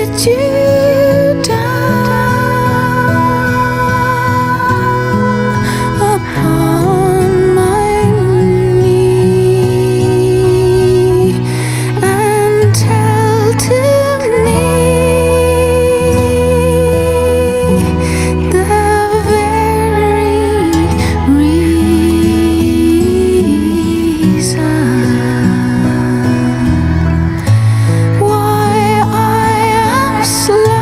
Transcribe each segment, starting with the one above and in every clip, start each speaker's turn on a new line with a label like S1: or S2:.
S1: sit you down upon my knee and tell to me the very reason why I am slow.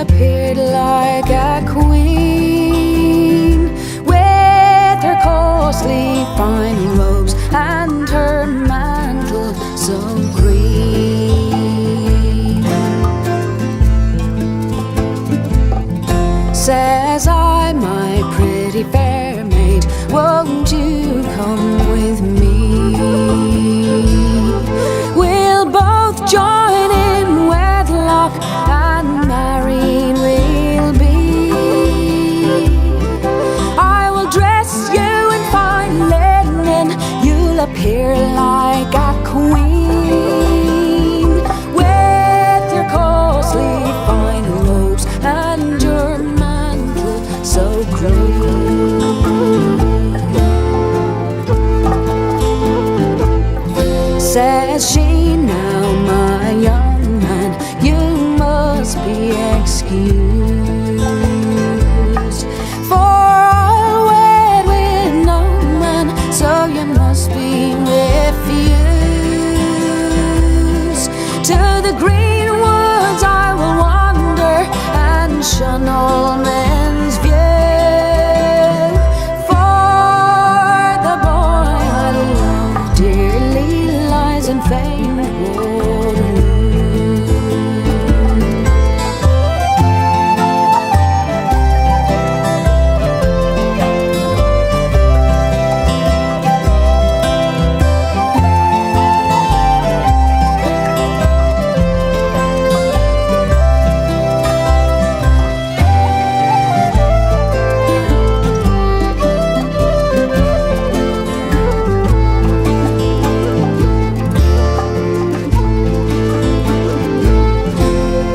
S1: appeared like a queen with her costly fine robes and her mantle so green. Says I, my pretty fair maid, won't you come with me? We'll both join in wedlock and married we'll be. I will dress you in fine linen, you'll appear like a queen with your costly fine robes and your mantle so green. Says she, now my young man, you must be excused, for I'll wed with no man, so you must be refused. To the green woods I will wander and shun all men's view, for the boy I love dearly lies in famed Waterloo.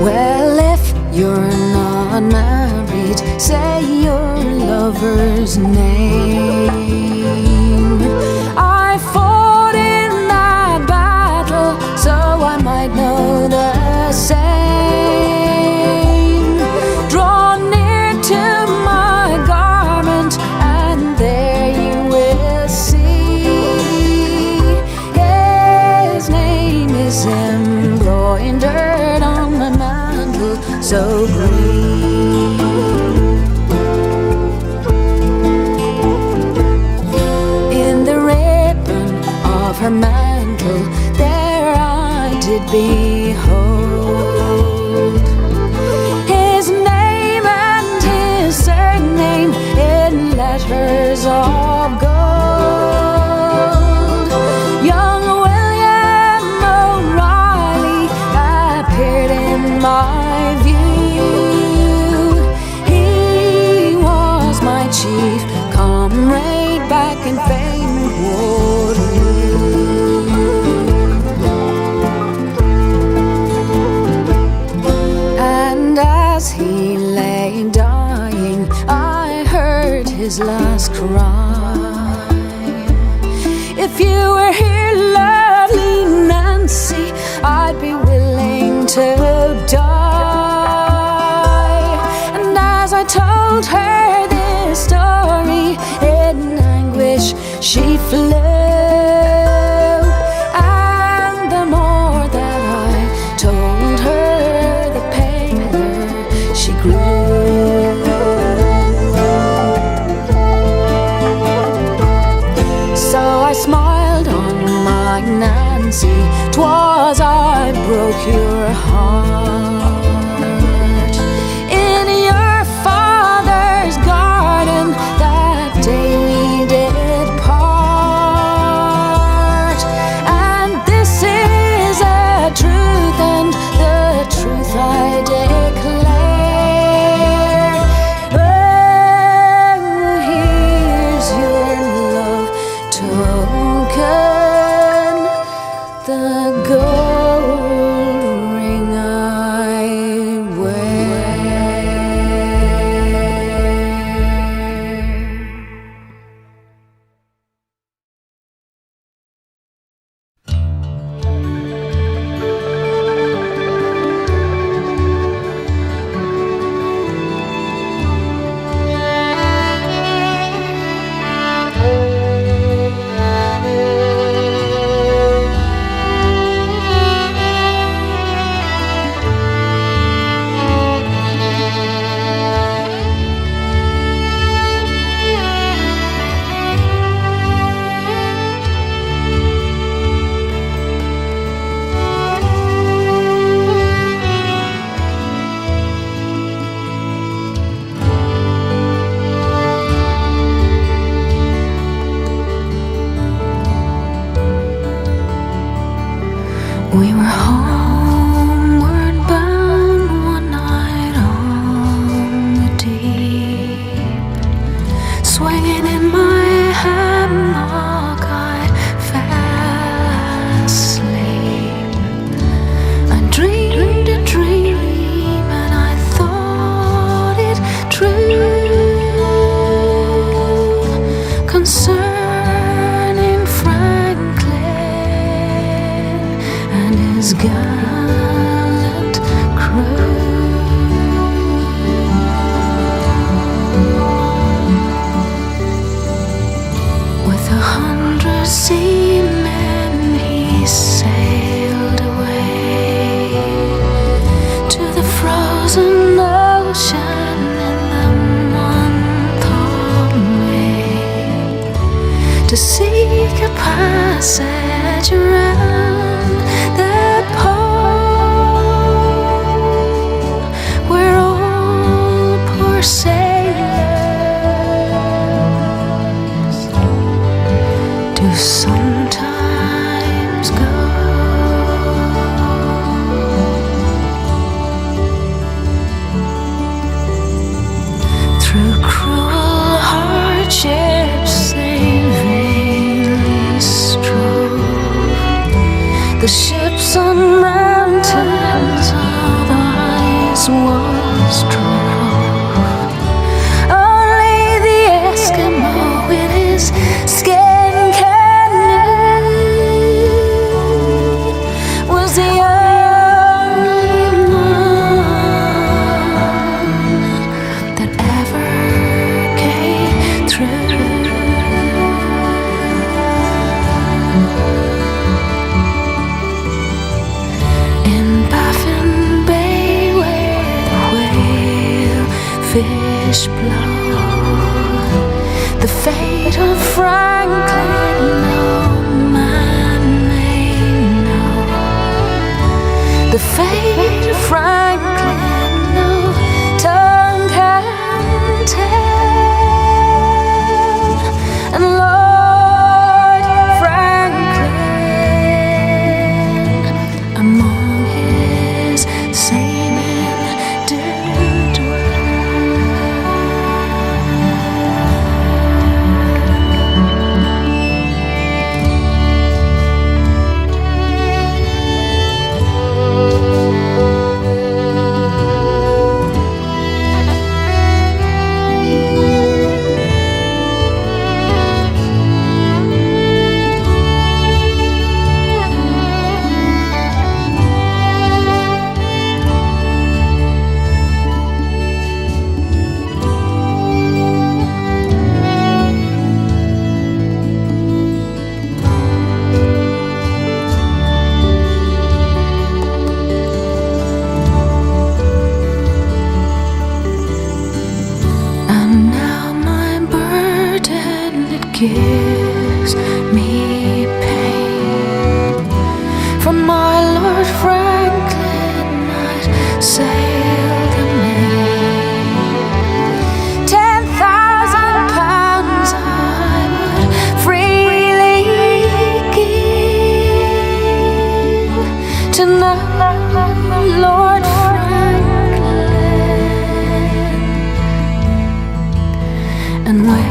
S1: Well, if you're not married, say your lover's name. I fought in that battle, so I might know the same. Draw near to my garment, and there you will see. His name is embroidered on my mantle so green. In the ribbon of her mantle there I did behold his name and his surname in letters of gold. Young William O'Reilly appeared in my view. He was my chief comrade back in famed Waterloo. And as he lay dying, I heard his last cry. If you were here, lovely Nancy, I'd be willing to die. And as I told her this story, in anguish she flew. And the more that I told her, the paler she grew. So I smiled on my Nancy, 'twas I broke your heart. In your father's garden that day we did part, and this is a truth, and the truth I declare. Oh, here's your love token, the gold ring I We were homeward bound one night on the deep. Swinging in my hammock, I fell asleep. I dreamed a dream and I thought it true, concerning Franklin and his gallant crew. With 100 seamen he sailed away to the frozen ocean in the month of May, to seek a passage around that pole where all poor sailors do sometimes go. Through cruel hardships they vainly strove. The ships on mountains of ice was drove. Only the Eskimo in his skin canoe was the only one that ever came through. In Baffin Bay where the whale fish blow, the fate of Franklin no man may know. The fate of Franklin no tongue can tell. And Lord Franklin among his seamen did gives me pain. From my Lord Franklin I'd sail the main. 10,000 pounds I would freely give to know Lord Franklin and where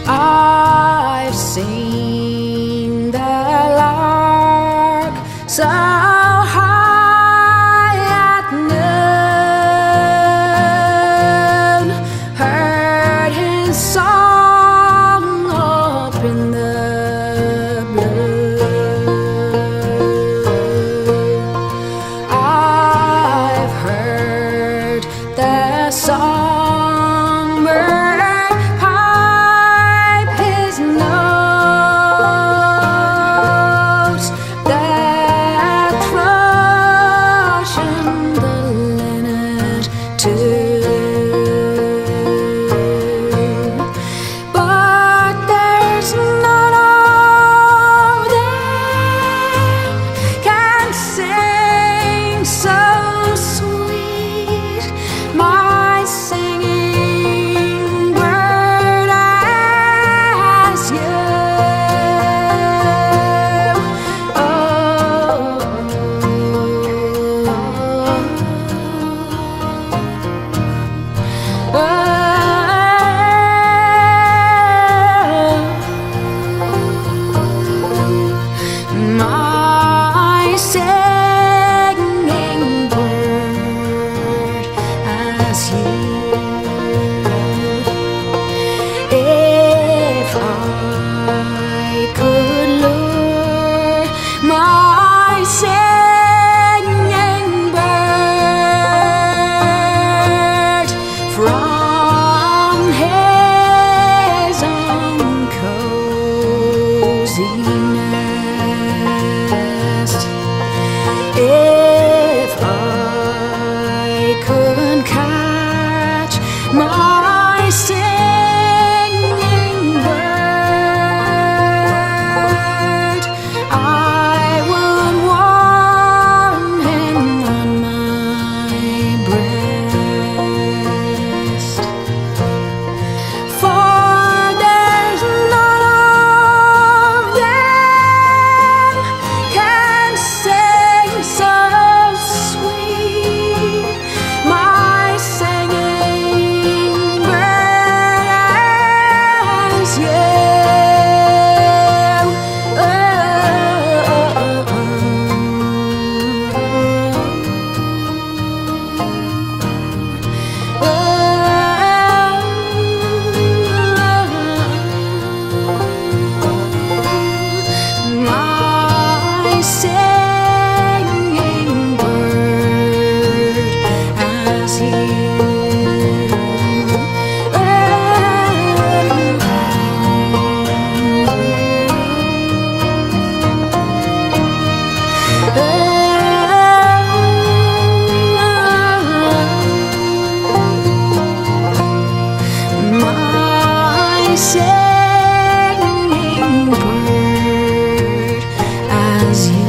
S1: I've seen the lark so high at noon, heard his song up in the blue. I've heard the songbird the empty nest. If I could catch my singing bird, I would warm him on my breast. For there's none of them can sing so sweet, my singing bird, as you. My singing bird, as my singing bird, as you.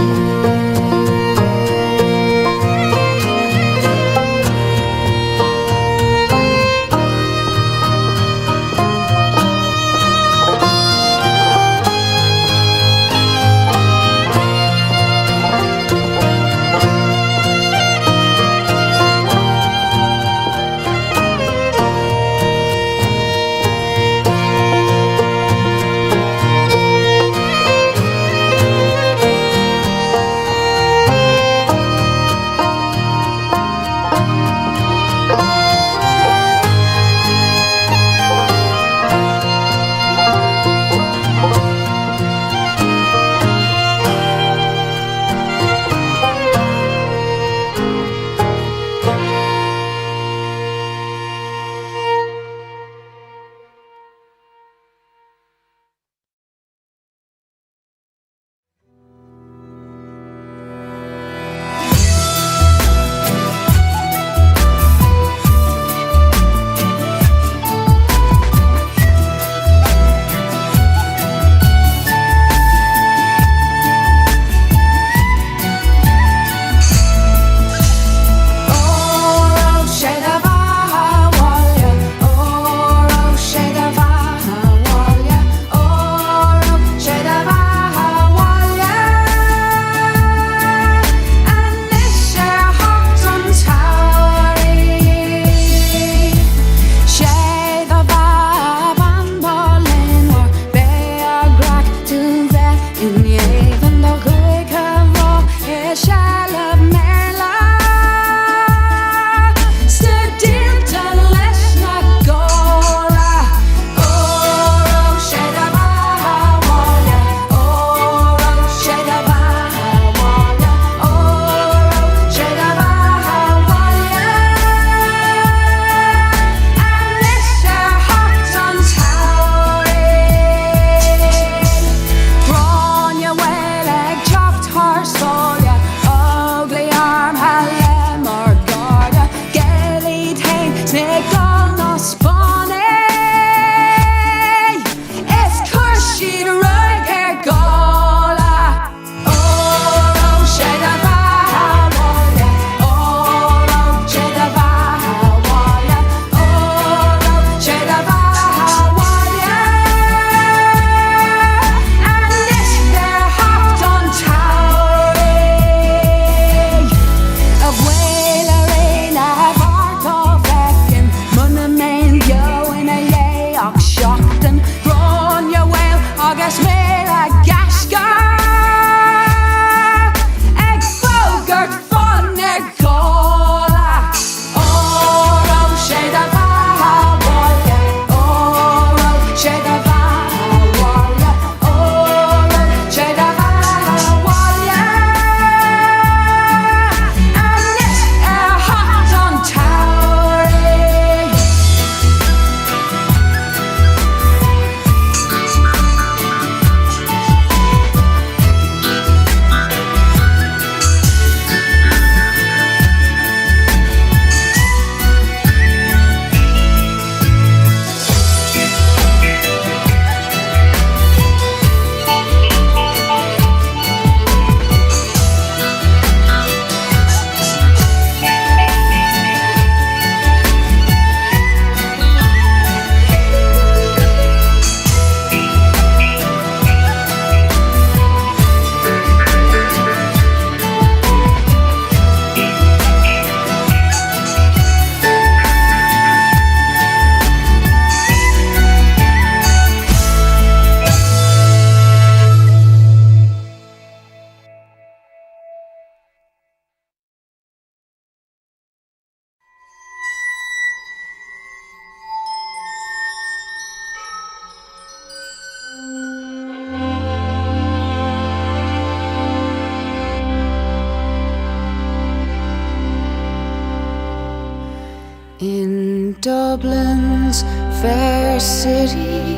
S1: Dublin's fair city,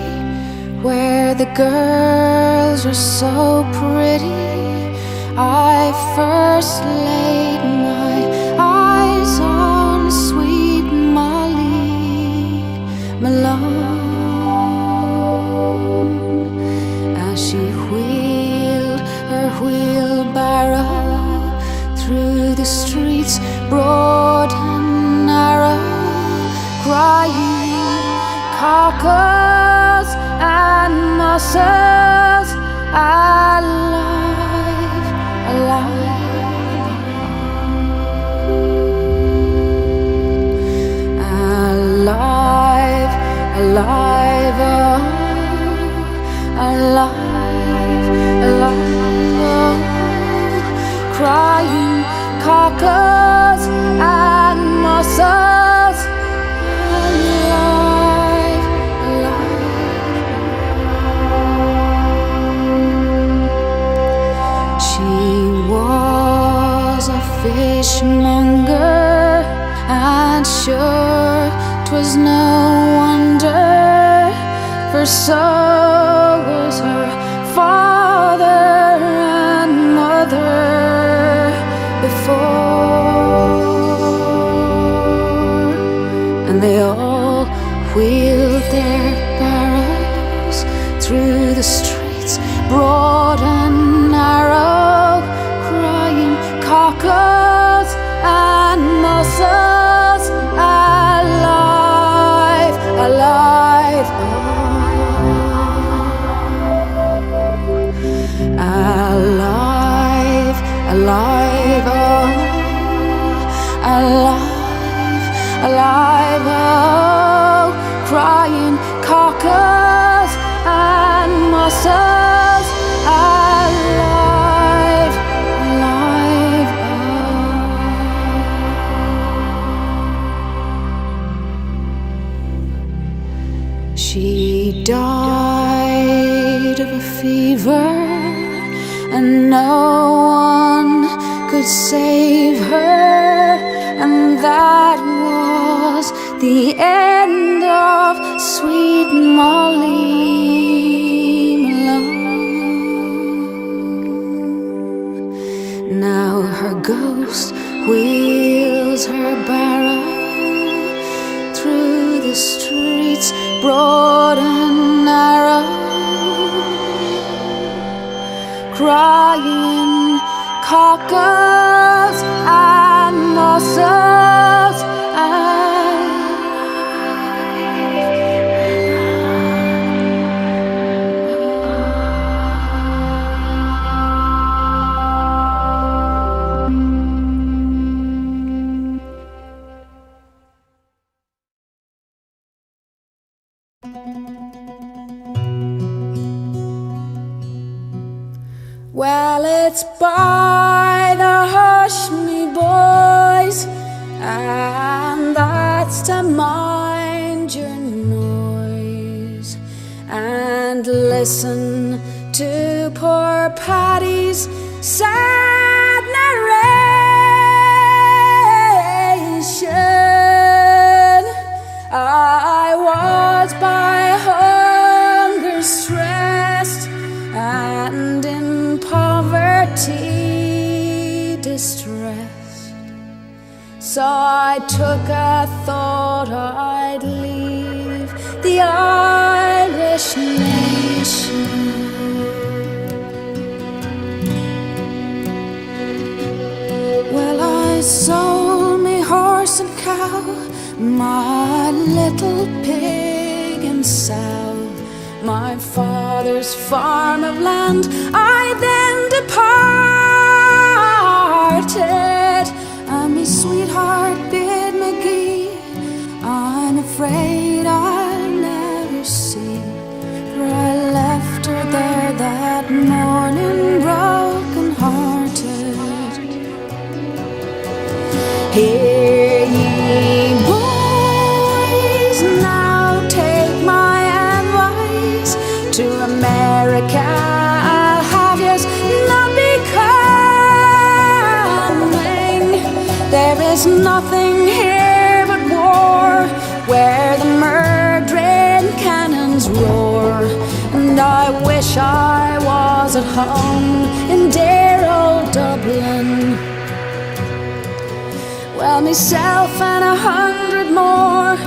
S1: where the girls are so pretty, I first laid my eyes on sweet Molly Malone, as she wheeled her wheelbarrow through the streets broad and narrow, crying cockles and mussels, alive, alive, alive, alive, oh, alive, alive, oh, crying cockles and mussels, alive, alive. She was a fishmonger, and sure 'twas no wonder, for so was her father and mother before, and they all wheeled their barrows through the streets broad and narrow, crying cockles and mussels, alive, alive, oh, alive, alive, oh, alive, alive, oh, crying cockles and mussels, alive, alive, oh. She died of a fever, and no one could save her, and that was the end of sweet Molly Malone. Now her ghost wheels her barrow through the streets broad and narrow, crying cockles and mussels, well, it's by the hush me boys, and that's to mind your noise, and listen to poor Paddy's sad narration. I was by hunger stressed, and in poverty distressed, so I took a thought I'd leave the Irish nation. Well, I sold me horse and cow, my little pig and sow, my father's farm of land. I then departed, and me sweetheart bid me gee. I'm afraid I'll never see, for I left her there that morning broken hearted. Hear ye boys, now take my advice, to America I'll have yous not be coming. There is nothing here but war, home in dear old Dublin. Well, myself and 100 more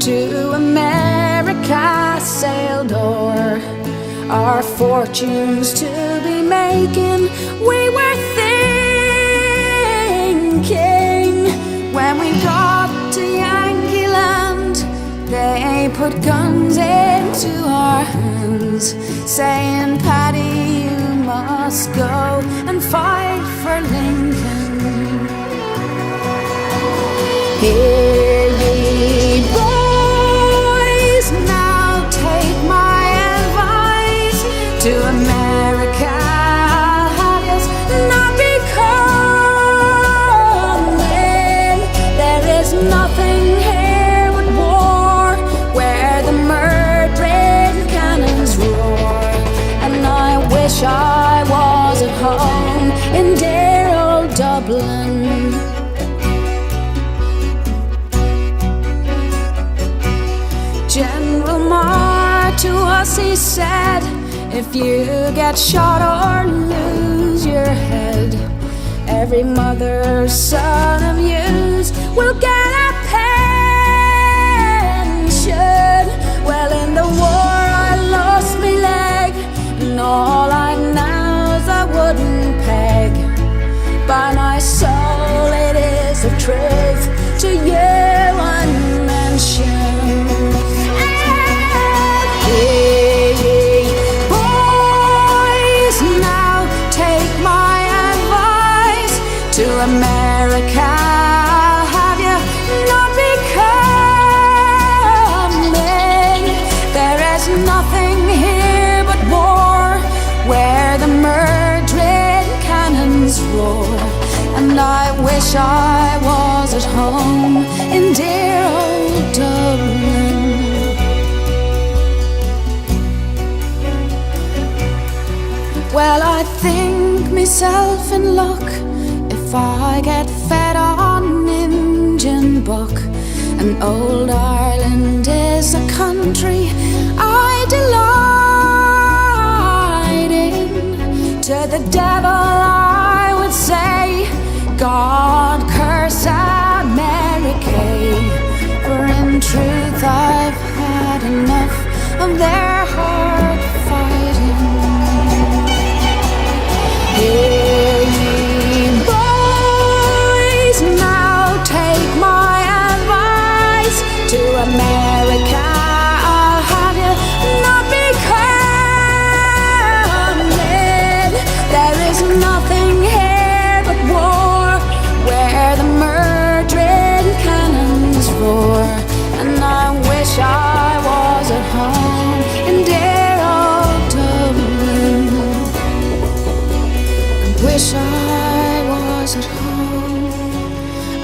S1: to America sailed o'er, our fortunes to be making. We were thinking when we got to Yankee Land, they put guns into our hands, saying, Paddy, you must go and fight for Lincoln. Hear ye, boys, now take my advice. To America have yous not be coming. There is nothing here but war, where the murdering cannons roar. And I wish I was at home in dear old Dublin. General Marr to us he said, if you get shot or lose your head, every mother's son of yous will get a pension. Well, in the war I lost me leg, and all I now's a wooden peg. By my soul it is the truth to you and mention. To America have you not be coming. There is nothing here but war, where the murdering cannons roar. And I wish I was at home in dear old Dublin. Well, I think myself in luck if I get fed on Injun buck. And old Ireland is a country I delight in. To the devil I would say, God curse America. For in truth I've had enough of their hard fighting. Hear ye, boys, now take my advice. To America I'll have you not be coming. There is nothing here but war, where the murdering cannons roar. And I wish I was at home in dear old Dublin. Wish I was at home.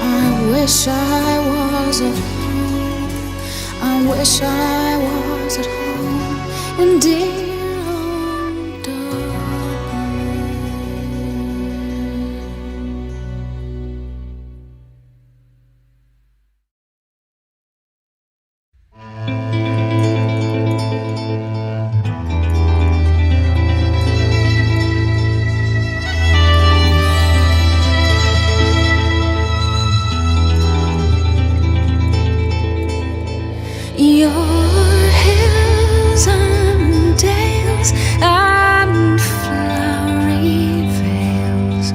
S1: I wish I was at home. I wish I was at home in dear old Dublin. Your hills and dales and flowery vales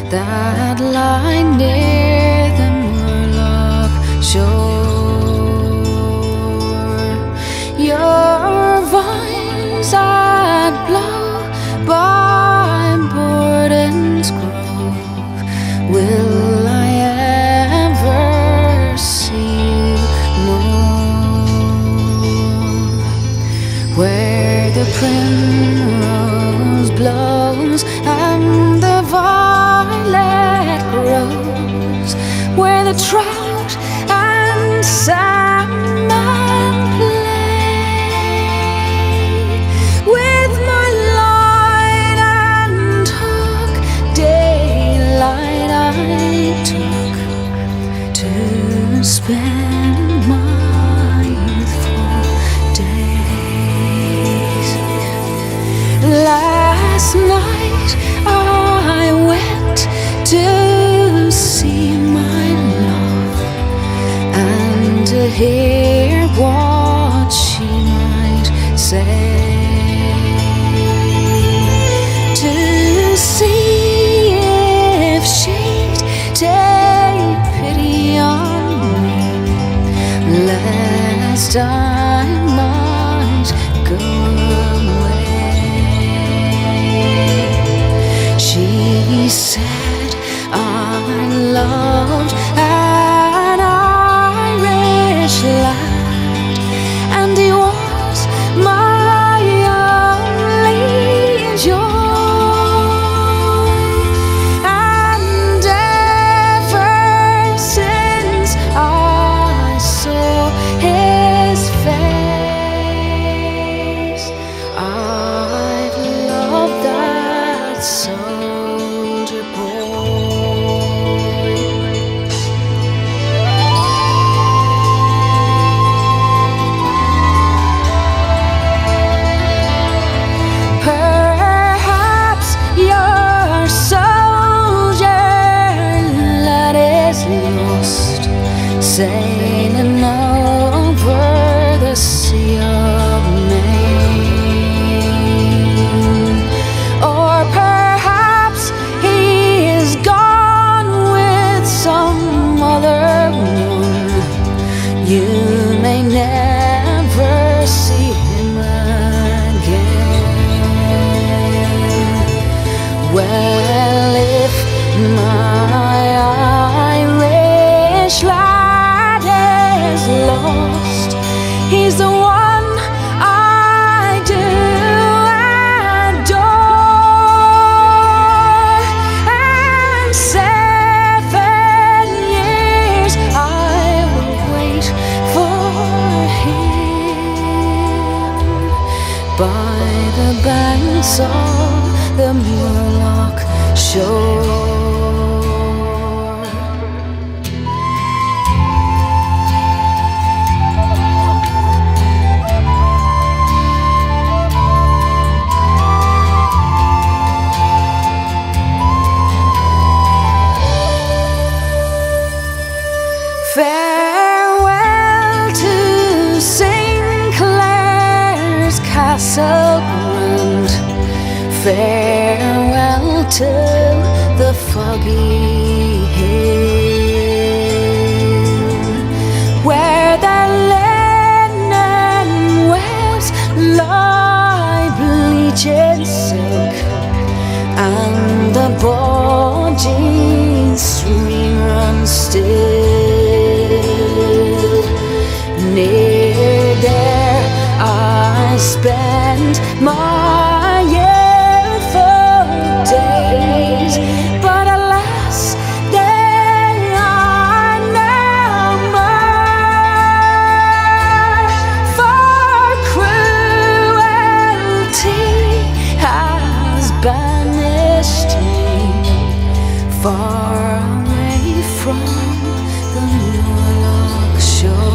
S1: that lie near the Murlock shore, your vines that blow by Borden's grove, will I ever see where the primrose blows and the violet grows, where the trout and he said I loved an Irish lad, and he was my only joy. And ever since I saw his face, I've loved that soldier boy. Perhaps your soldier lad is lost, sailing over the Sea of Maine. Or perhaps he is gone with some other one. You may never see him again. Well, if my Irish lad is lost, he's the one I do adore. And 7 years I will wait for him by the banks of the Moorlock shore. Farewell to Sinclair's castle grand, farewell to the foggy hill, where the linen webs lie bleaching silk, and the Borgies stream runs still. Near there I spend my youthful days, but alas, they are no more. For cruelty has banished me far away from the Moorlock shore.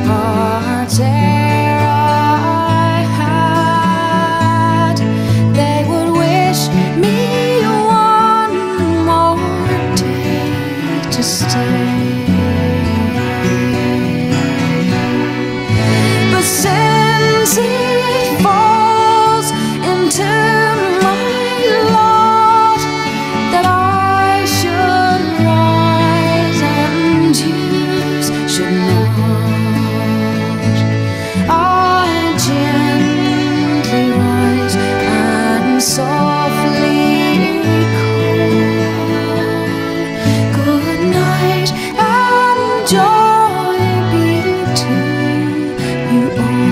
S1: hearts ere I had, they would wish me one more day to stay. But since it falls into my lot that I should rise and you should not, I gently rise and softly call, good night and joy be to you all.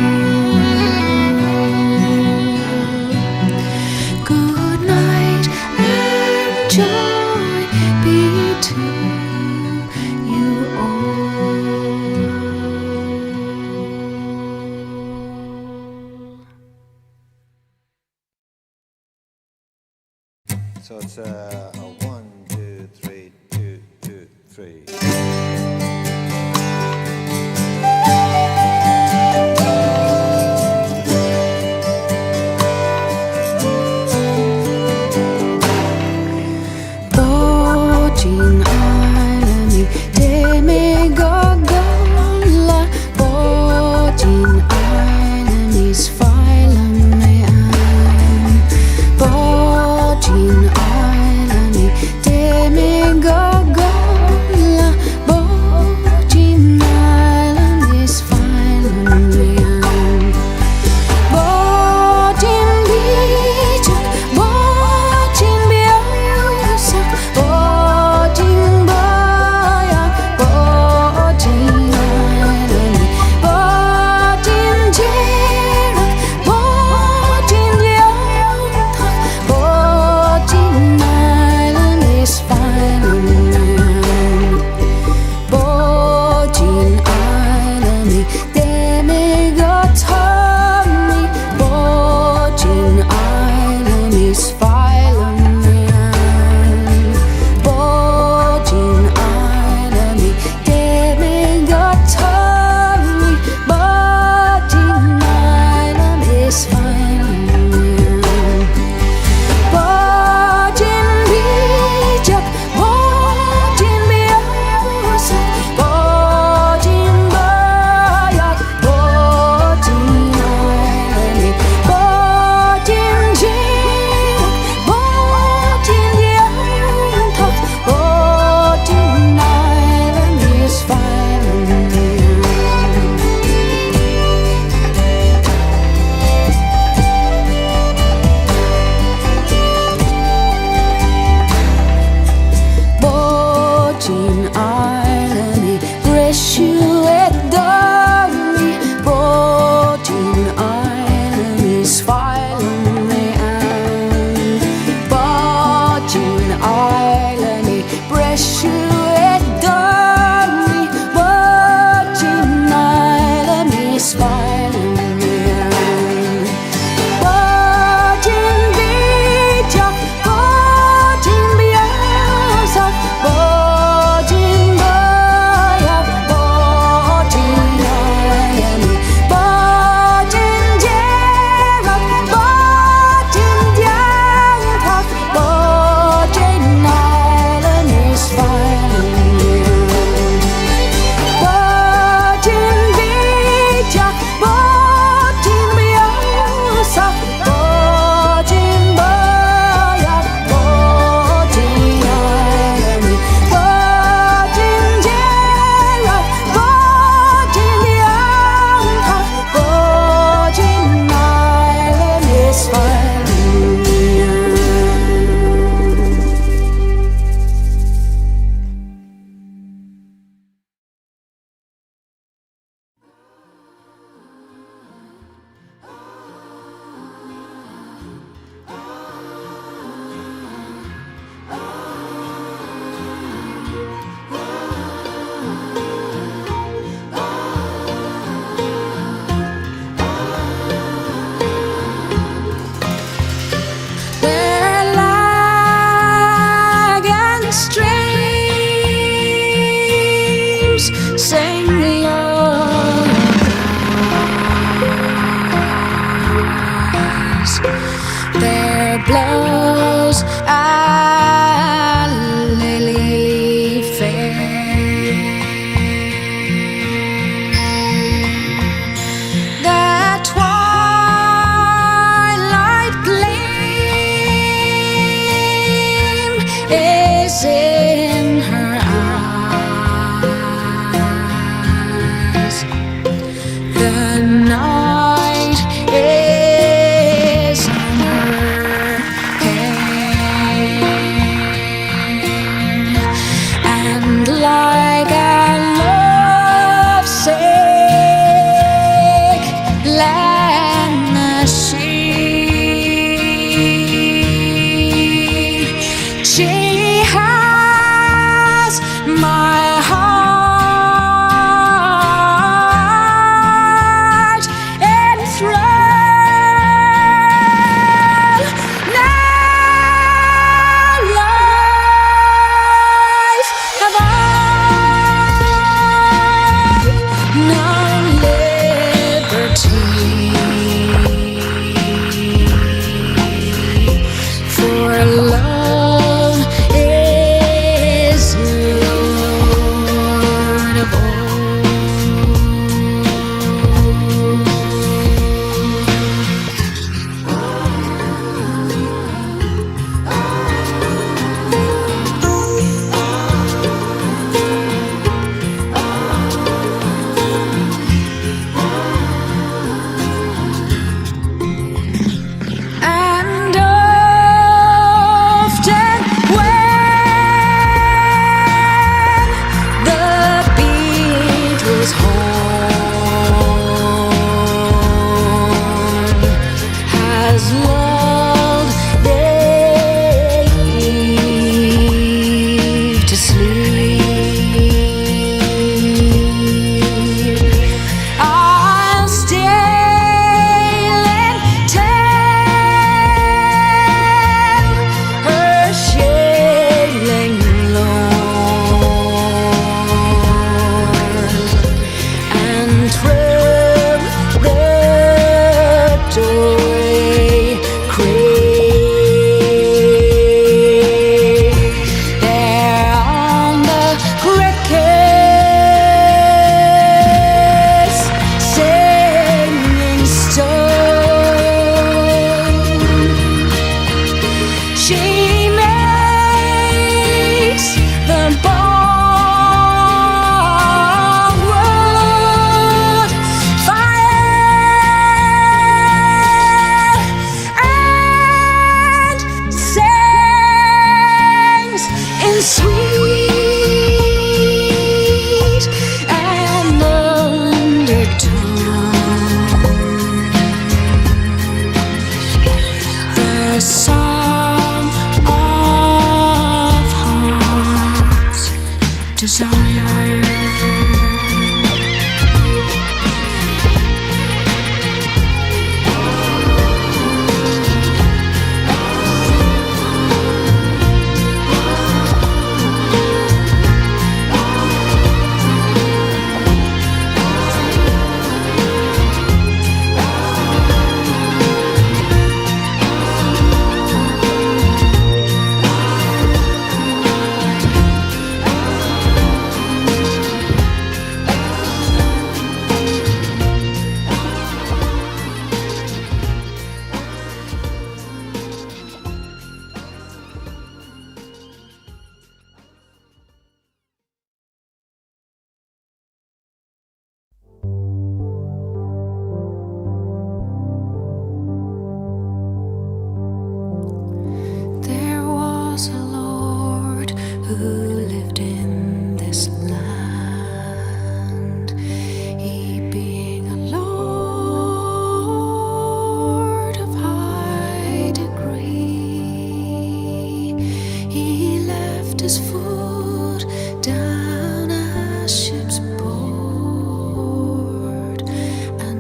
S1: Good night and joy be to you all.
S2: So it's a 1, 2, 3, 2, 2, 3.
S1: Bogin ailemi demigogola, Bogin ailemis phailemean, Bogin ailemi demigogola,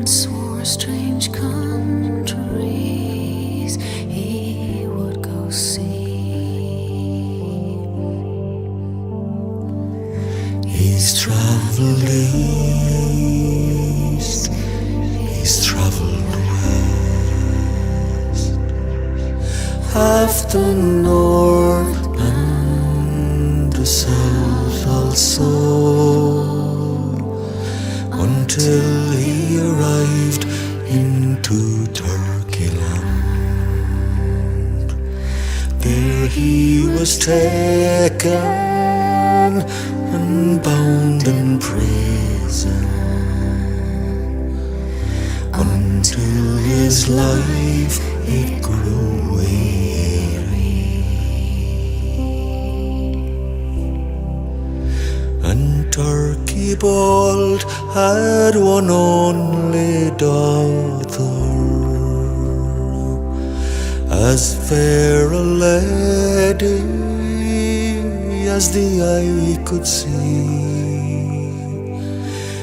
S1: and swore strange countries he would go see.
S3: He's traveled east, he's traveled west, half the north and the south also, until he arrived into Turkey land. There he was taken and bound in prison, until his life it grew weary. And Turkey bold had one only daughter, as fair a lady as the eye could see.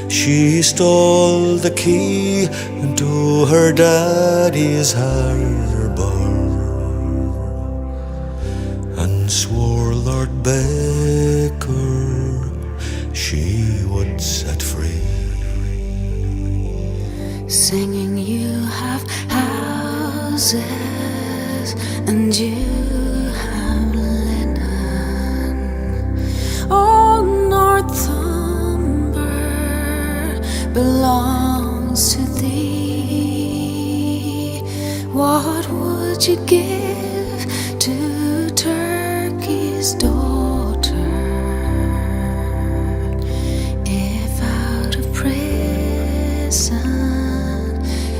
S3: She stole the key into her daddy's harbour, and swore Lord Baker she would set free.
S1: Singing, you have houses and you have linen. All Northumber belongs to thee. What would you give to Turkey's daughter if out of prison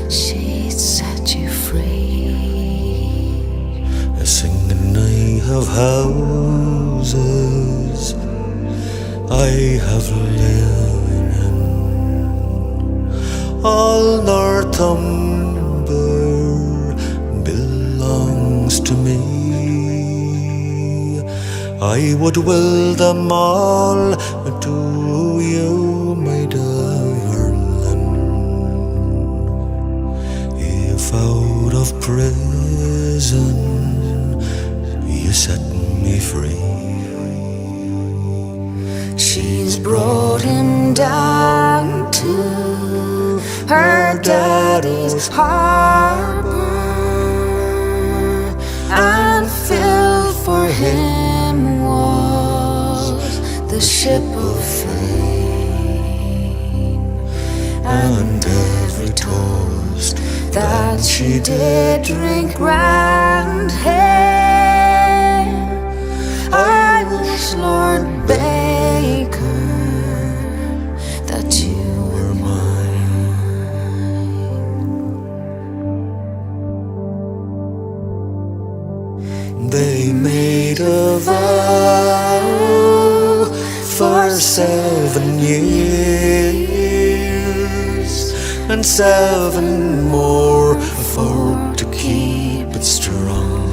S1: she'd set you free?
S3: Singing, I have houses, I have linen, all Northumber belongs to me. I would will them all to you, my darling, if out of prison you set me free.
S1: She's brought him down to her daddy's harbor and filled for him was the ship of fame, and every toast that she did drink round him. I wish, Lord Baker, that you were
S3: mine. They made a vow for 7 years and 7 more for to keep it strong,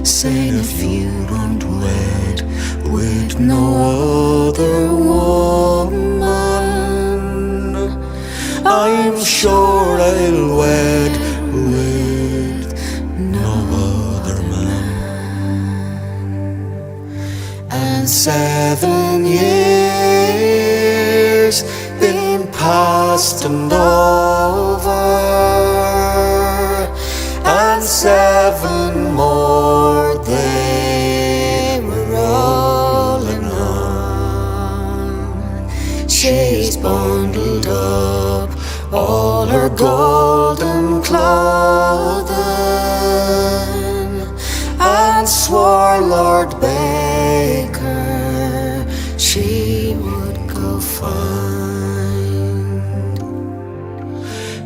S3: saying if you don't wed with no other woman, I'm sure I'll wed with no other man. And 7 years been past and over, and 7 more they were rolling on. She's bundled up all her golden clothing and swore Lord Baker she would go find.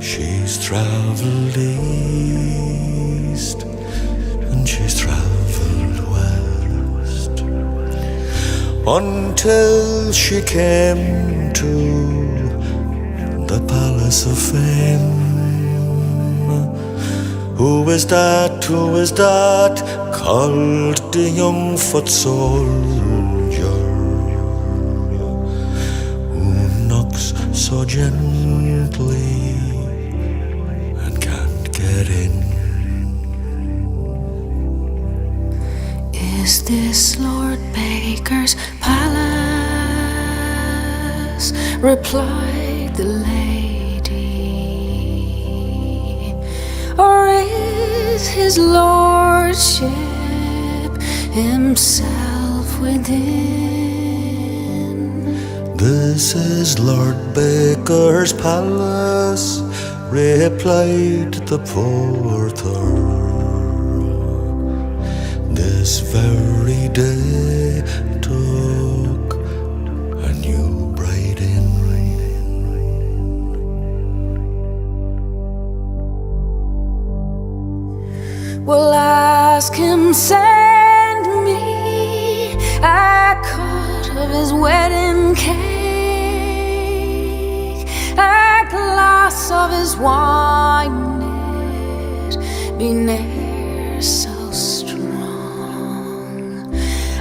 S3: She's travelled east and she's travelled west, until she came to the palace of fame. Who is that, who is that, called the young foot soldier, who knocks so gently and can't get in.
S1: Is this Lord Baker's palace? Replied the lady. Or is his lordship himself within?
S3: This is Lord Baker's palace, replied the porter. This very day took a new bride in.
S1: Well, ask him, send me a cut of his wedding cake, a glass of his wine, it be ne'er so strong,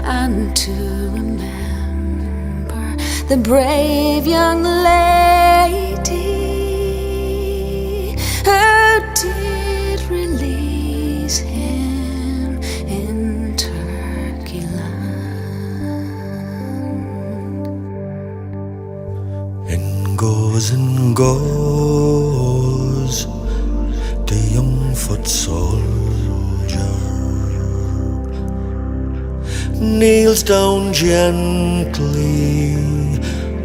S1: and to remember the brave young lady who did release him in Turkey land.
S3: In goes the young foot soldier, kneels down gently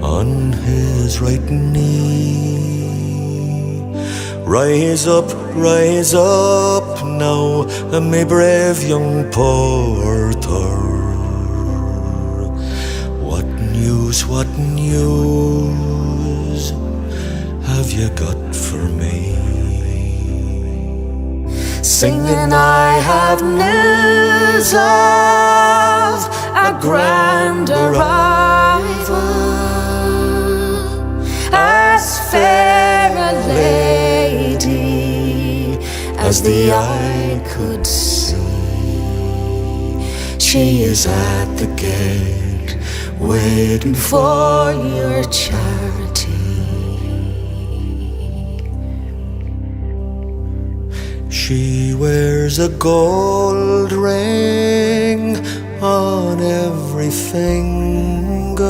S3: on his right knee. Rise up now, my brave young porter. What news have you got for me?
S1: Singing, I have news of a grand arrival, as fair a lady as the eye could see. She is at the gate, waiting for your charity.
S3: She wears a gold ring on every finger,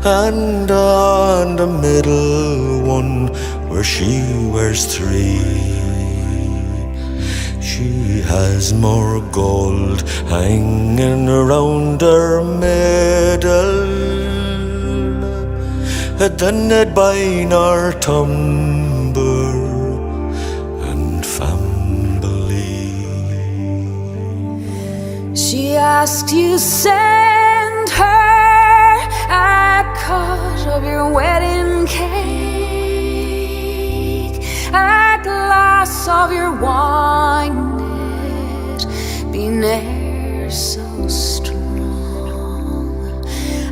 S3: and on the middle one where she wears three, she has more gold hanging around her middle than it by nor timber and family.
S1: She asked you send her a cut of your wedding cake, a glass of your wine, it be ne'er so strong,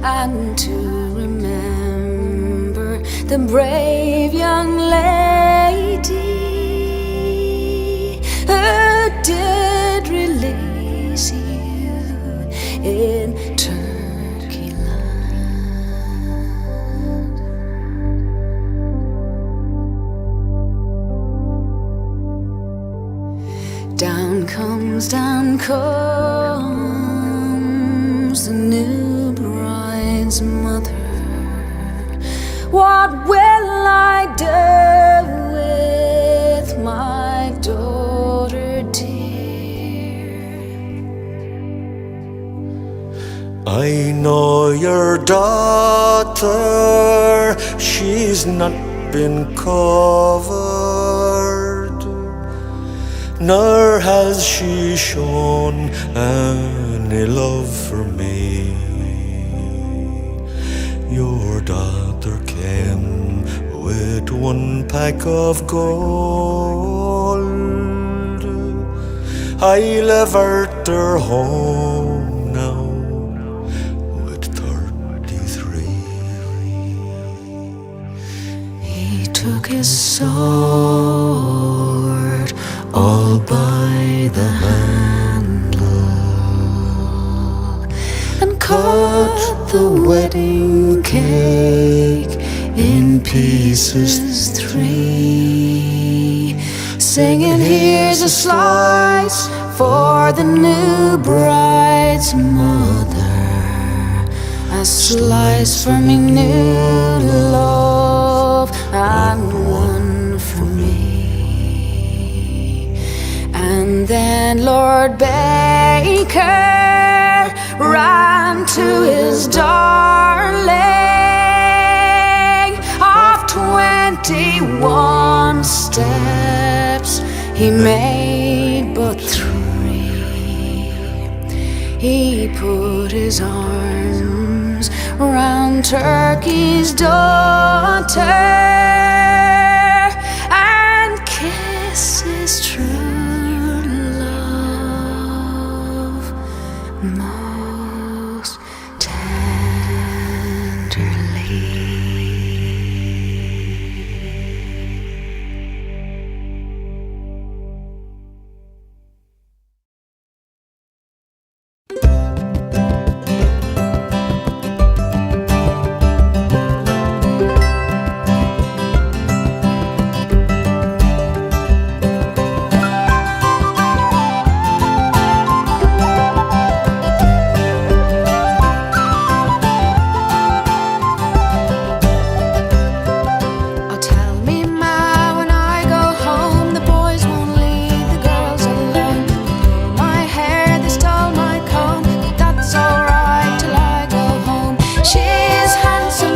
S1: and to remember the brave young lady who did release you in Turkey land. Down comes the new bride's mother. What will I do with my daughter dear?
S3: I know your daughter, she's not been covered, nor has she shown any love for me. Your daughter came with one pack of gold. I left her home now with 33.
S1: He took his sword all by the handle and cut the wedding cake in pieces 3, singing here's a slice for the new bride's mother, a slice for me new love, and one for me. And then Lord Baker ran to his darling of 21 steps. He made but 3. He put his arms round Turkey's daughter and kissed his true love most tenderly.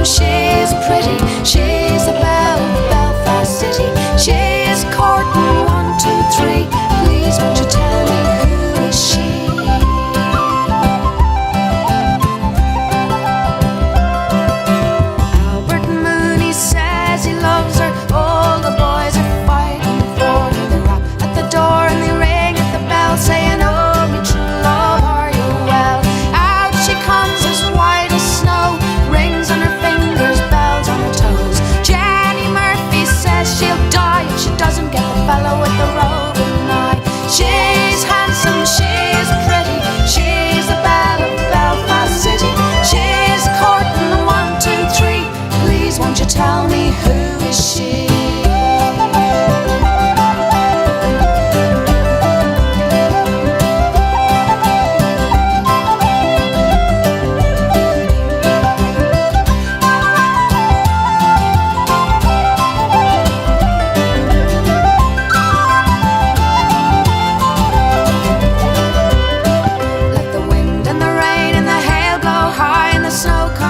S1: She's pretty, she's the belle of Belfast City. She's courting 1, 2, 3. Please won't you tell me who is she? Albert Mooney says he loves her. All the boys are fighting for her. They rap at the door and they ring at the bell, saying, oh, me true love, are you well? Out she comes as white as snow, rings on her fingers, bells on her toes. Jenny Murphy says she'll die if she doesn't get the fellow with the roving eye. She's handsome, she's pretty, she's the belle of Belfast City. She's courting 1, 2, 3. Please won't you tell me who is she?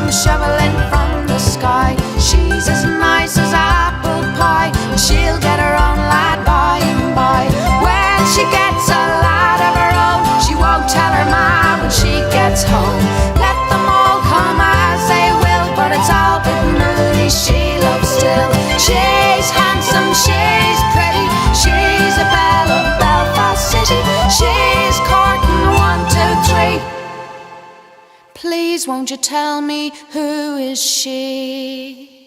S1: Shoveling from the sky. She's as nice as apple pie. She'll get her own lad by and by. When she gets a lad of her own, she won't tell her ma when she gets home. Let them all come as they will, but it's Albert Mooney she loves still. She's handsome, she's pretty, she's a belle of Belfast City. She's courting 1, 2, 3. Please won't you tell me who is she?